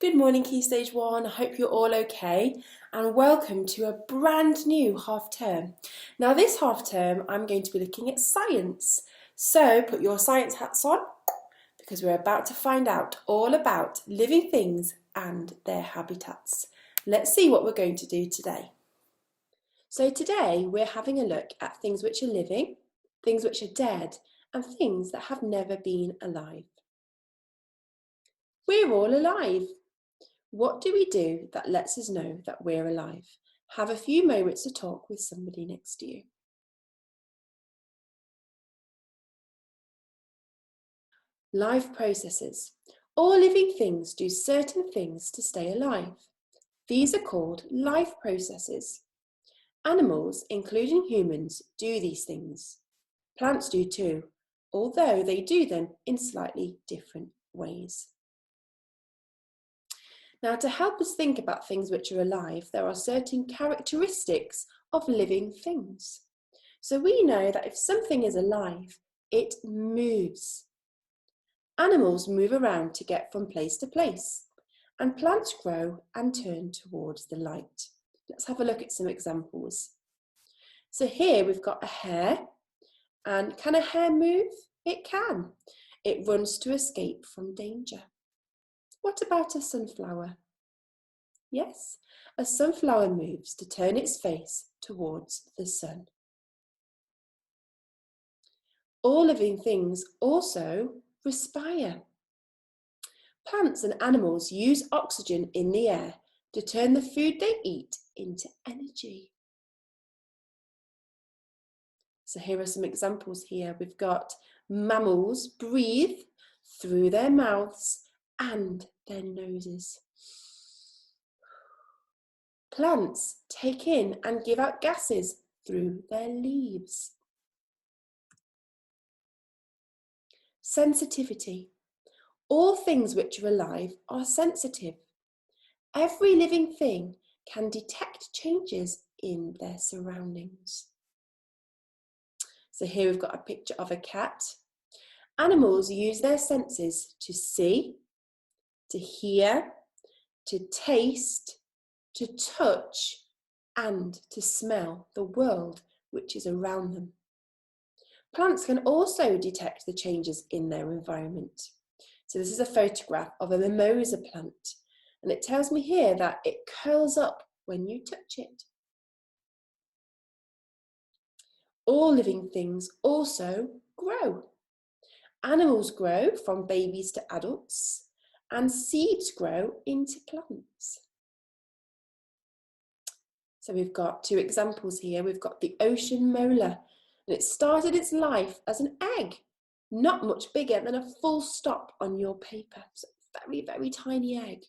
Good morning, Key Stage 1. I hope you're all okay and welcome to a brand new half term. Now this half term I'm going to be looking at science. So put your science hats on because we're about to find out all about living things and their habitats. Let's see what we're going to do today. So today we're having a look at things which are living, things which are dead and things that have never been alive. We're all alive. What do we do that lets us know that we're alive? Have a few moments to talk with somebody next to you. Life processes. All living things do certain things to stay alive. These are called life processes. Animals, including humans, do these things. Plants do too, although they do them in slightly different ways. Now, to help us think about things which are alive, there are certain characteristics of living things. So we know that if something is alive, it moves. Animals move around to get from place to place, and plants grow and turn towards the light. Let's have a look at some examples. So here we've got a hare, and can a hare move? It can. It runs to escape from danger. What about a sunflower? Yes, a sunflower moves to turn its face towards the sun. All living things also respire. Plants and animals use oxygen in the air to turn the food they eat into energy. So here are some examples here. We've got mammals breathe through their mouths and their noses. Plants take in and give out gases through their leaves. Sensitivity. All things which are alive are sensitive. Every living thing can detect changes in their surroundings. So here we've got a picture of a cat. Animals use their senses to see, to hear, to taste, to touch, and to smell the world which is around them. Plants can also detect the changes in their environment. So this is a photograph of a mimosa plant, and it tells me here that it curls up when you touch it. All living things also grow. Animals grow from babies to adults, and seeds grow into plants. So we've got two examples here. We've got the ocean molar, and it started its life as an egg, not much bigger than a full stop on your paper. So very, very tiny egg.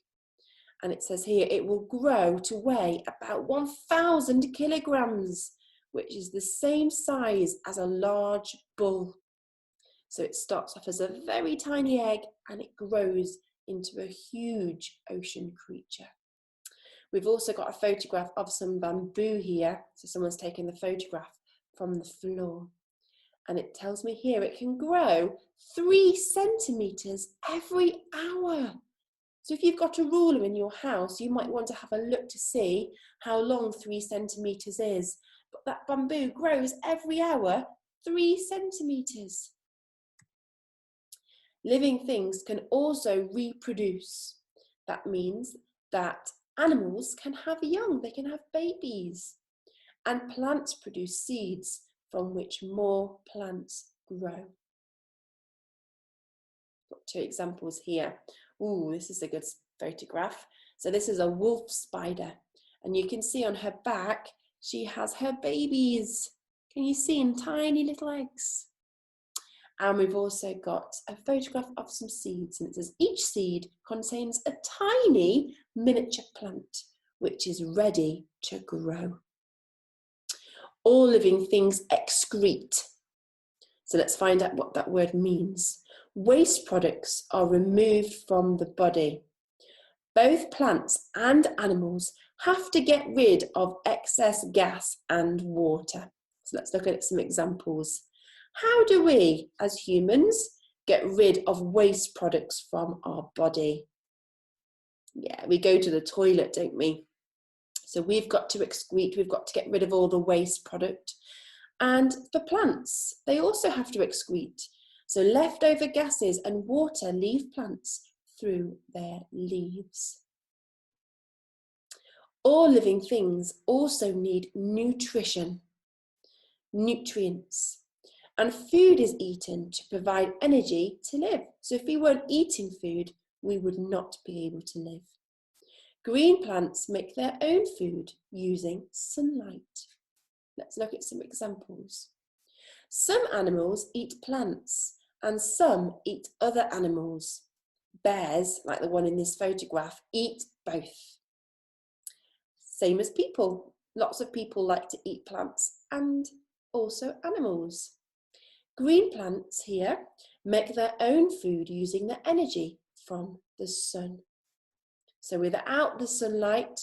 And it says here it will grow to weigh about 1,000 kilograms, which is the same size as a large bull. So it starts off as a very tiny egg and it grows into a huge ocean creature. We've also got a photograph of some bamboo here. So someone's taken the photograph from the floor. And it tells me here it can grow 3 centimetres every hour. So if you've got a ruler in your house, you might want to have a look to see how long 3 centimetres is. But that bamboo grows every hour 3 centimetres. Living things can also reproduce. That means that animals can have young, they can have babies. And plants produce seeds from which more plants grow. Got 2 examples here. Ooh, this is a good photograph. So this is a wolf spider, and you can see on her back, she has her babies. Can you see in tiny little eggs? And we've also got a photograph of some seeds, and it says each seed contains a tiny miniature plant, which is ready to grow. All living things excrete. So let's find out what that word means. Waste products are removed from the body. Both plants and animals have to get rid of excess gas and water. So let's look at some examples. How do we, as humans, get rid of waste products from our body? Yeah, we go to the toilet, don't we? So we've got to excrete, we've got to get rid of all the waste product. And for plants, they also have to excrete. So leftover gases and water leave plants through their leaves. All living things also need nutrition, nutrients. And food is eaten to provide energy to live. So if we weren't eating food, we would not be able to live. Green plants make their own food using sunlight. Let's look at some examples. Some animals eat plants and some eat other animals. Bears, like the one in this photograph, eat both. Same as people. Lots of people like to eat plants and also animals. Green plants here make their own food using the energy from the sun. So without the sunlight,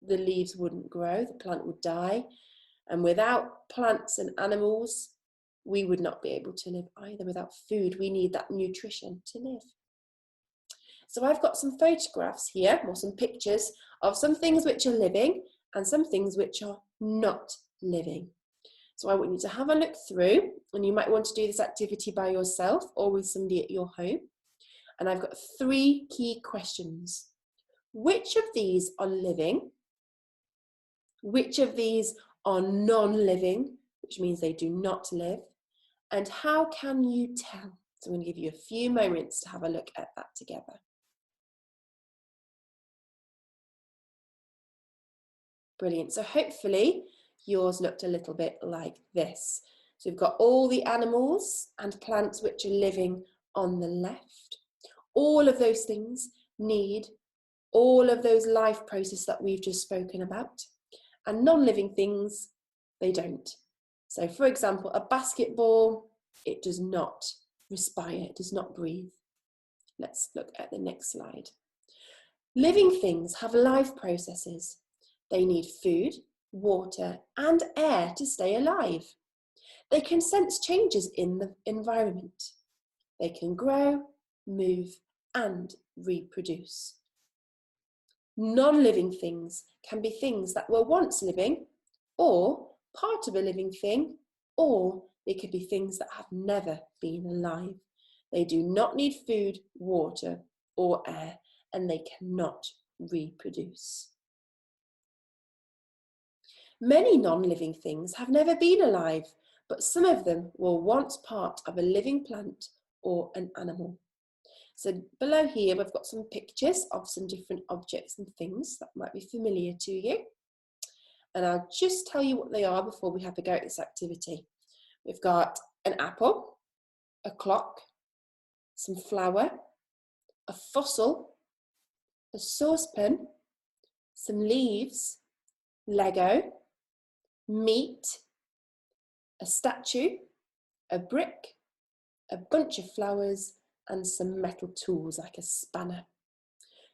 the leaves wouldn't grow, the plant would die. And without plants and animals, we would not be able to live either. Without food, we need that nutrition to live. So I've got some photographs here, or some pictures of some things which are living and some things which are not living. So I want you to have a look through, and you might want to do this activity by yourself or with somebody at your home. And I've got 3 key questions. Which of these are living? Which of these are non-living, which means they do not live? And how can you tell? So I'm going to give you a few moments to have a look at that together. Brilliant. So hopefully yours looked a little bit like this. So we've got all the animals and plants which are living on the left. All of those things need all of those life processes that we've just spoken about. And non-living things, they don't. So for example, a basketball, it does not respire, it does not breathe. Let's look at the next slide. Living things have life processes. They need food, water, and air to stay alive. They can sense changes in the environment. They can grow, move, and reproduce. Non-living things can be things that were once living, or part of a living thing, or they could be things that have never been alive. They do not need food, water, or air, and they cannot reproduce. Many non-living things have never been alive, but some of them were once part of a living plant or an animal. So below here, we've got some pictures of some different objects and things that might be familiar to you. And I'll just tell you what they are before we have a go at this activity. We've got an apple, a clock, some flour, a fossil, a saucepan, some leaves, Lego, meat, a statue, a brick, a bunch of flowers, and some metal tools like a spanner.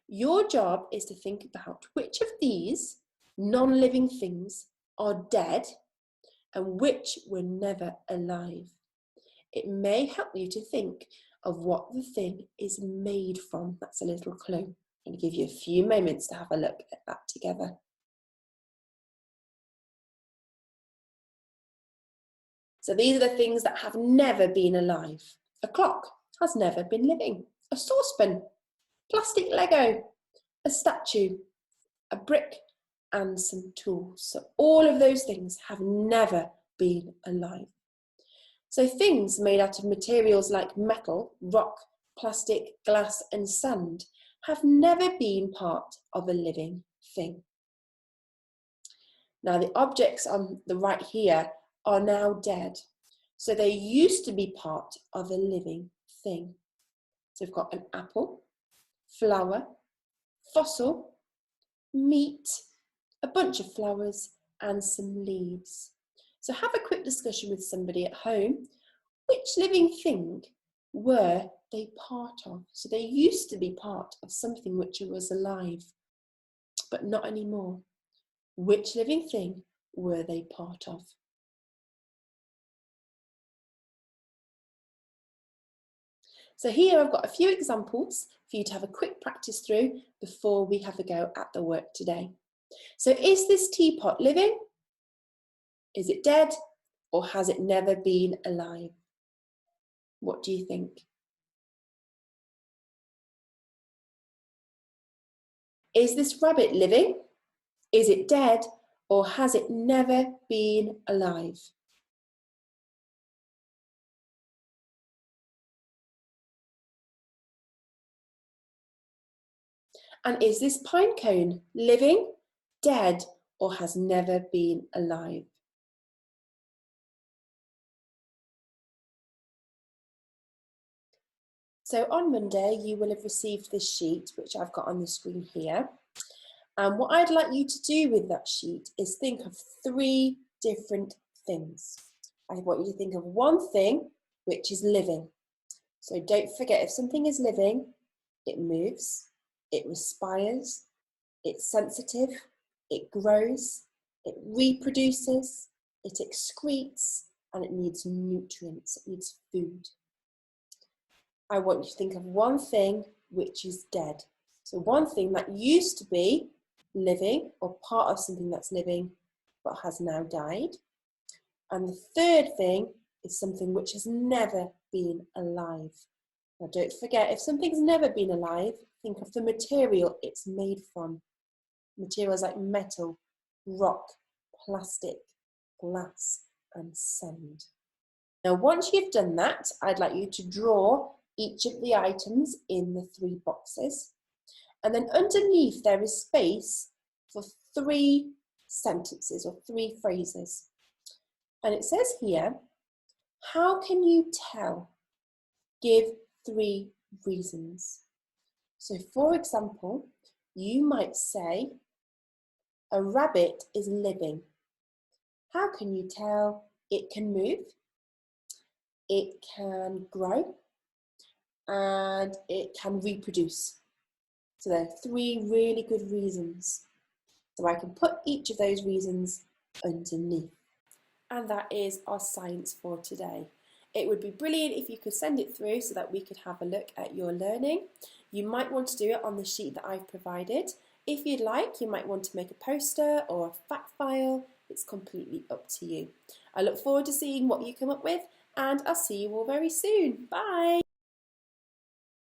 Your job is to think about which of these non-living things are dead and which were never alive. It may help you to think of what the thing is made from. That's a little clue. I'm going to give you a few moments to have a look at that together. So these are the things that have never been alive. A clock has never been living. A saucepan, plastic Lego, a statue, a brick, and some tools. So all of those things have never been alive. So things made out of materials like metal, rock, plastic, glass, and sand have never been part of a living thing. Now the objects on the right here are now dead. So they used to be part of a living thing. So we've got an apple, flower, fossil, meat, a bunch of flowers, and some leaves. So have a quick discussion with somebody at home. Which living thing were they part of? So they used to be part of something which was alive, but not anymore. Which living thing were they part of? So here I've got a few examples for you to have a quick practice through before we have a go at the work today. So is this teapot living? Is it dead? Or has it never been alive? What do you think? Is this rabbit living? Is it dead? Or has it never been alive? And is this pine cone living, dead, or has never been alive? So on Monday, you will have received this sheet, which I've got on the screen here. And what I'd like you to do with that sheet is think of 3 different things. I want you to think of one thing which is living. So don't forget, if something is living, it moves, it respires, it's sensitive, it grows, it reproduces, it excretes, and it needs nutrients, it needs food. I want you to think of one thing which is dead. So one thing that used to be living or part of something that's living but has now died. And the third thing is something which has never been alive. Now don't forget, if something's never been alive, think of the material it's made from. Materials like metal, rock, plastic, glass, and sand. Now once you've done that, I'd like you to draw each of the items in the 3 boxes. And then underneath there is space for 3 sentences or 3 phrases. And it says here, how can you tell? Give 3 reasons. So for example, you might say, a rabbit is living. How can you tell? It can move, it can grow, and it can reproduce. So there are 3 really good reasons. So I can put each of those reasons underneath. And that is our science for today. It would be brilliant if you could send it through so that we could have a look at your learning. You might want to do it on the sheet that I've provided. If you'd like, you might want to make a poster or a fact file. It's completely up to you. I look forward to seeing what you come up with, and I'll see you all very soon. Bye!